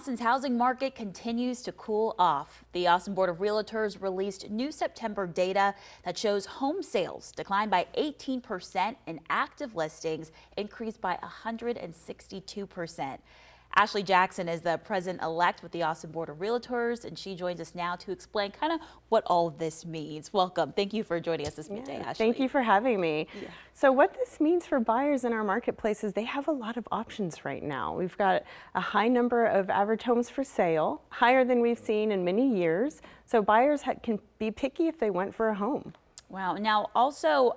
Austin's housing market continues to cool off. The Austin Board of Realtors released new September data that shows home sales declined by 18% and active listings increased by 162%. Ashley Jackson is the president-elect with the Austin Board of Realtors, and she joins us now to explain kind of what all of this means. Welcome. Thank you for joining us this midday, Ashley. Thank you for having me. So what this means for buyers in our marketplace is they have a lot of options right now. We've got a high number of average homes for sale, higher than we've seen in many years. So buyers can be picky if they want for a home. Wow. Now, also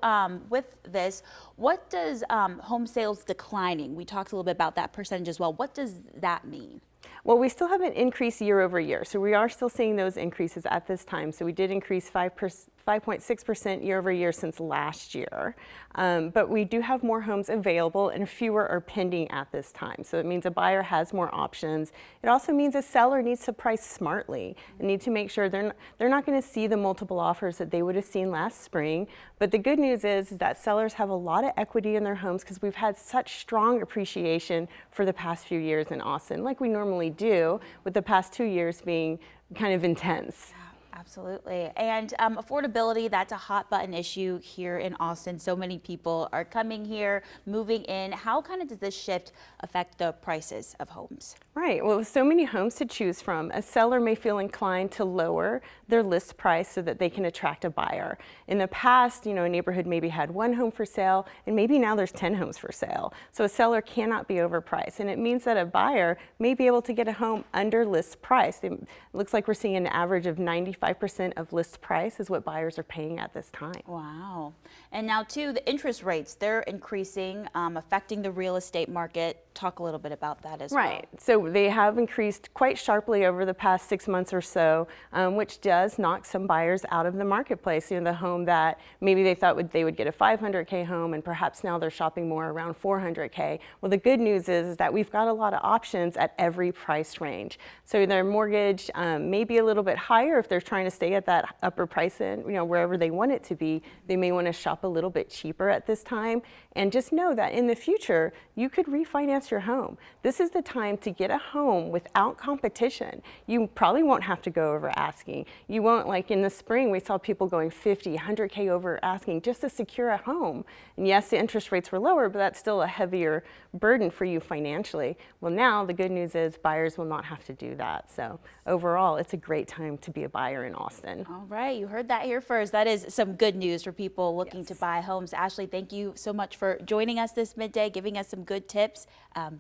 with this, what does home sales declining? We talked a little bit about that percentage as well. What does that mean? Well, we still have an increase year over year. So we are still seeing those increases at this time. So we did increase 5.6% year over year since last year. But we do have more homes available and fewer are pending at this time. So it means a buyer has more options. It also means a seller needs to price smartly and need to make sure they're not going to see the multiple offers that they would have seen last spring. But the good news is that sellers have a lot of equity in their homes because we've had such strong appreciation for the past few years in Austin, like we normally do, with the past 2 years being kind of intense. Absolutely. And affordability, that's a hot button issue here in Austin. So many people are coming here, moving in. How kind of does this shift affect the prices of homes? Right. Well, with so many homes to choose from, a seller may feel inclined to lower their list price so that they can attract a buyer. In the past, a neighborhood maybe had one home for sale, and maybe now there's 10 homes for sale. So a seller cannot be overpriced, and it means that a buyer may be able to get a home under list price. It looks like we're seeing an average of 95% of list price is what buyers are paying at this time. Wow. And now too, the interest rates, they're increasing, affecting the real estate market. Talk a little bit about that as well. Right. So they have increased quite sharply over the past 6 months or so, which does knock some buyers out of the marketplace. The home that maybe they thought they would get a $500K home, and perhaps now they're shopping more around $400K. Well, the good news is that we've got a lot of options at every price range. So their mortgage may be a little bit higher if they're trying to stay at that upper price in, wherever they want it to be. They may want to shop a little bit cheaper at this time. And just know that in the future, you could refinance your home. This is the time to get a home without competition. You probably won't have to go over asking. You won't, like in the spring, we saw people going 50, 100K over asking just to secure a home. And yes, the interest rates were lower, but that's still a heavier burden for you financially. Well, now the good news is buyers will not have to do that. So overall, it's a great time to be a buyer in Austin. All right, you heard that here first. That is some good news for people looking to buy homes. Ashley, thank you so much for joining us this midday, giving us some good tips.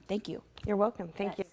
Thank you. You're welcome. Thank you.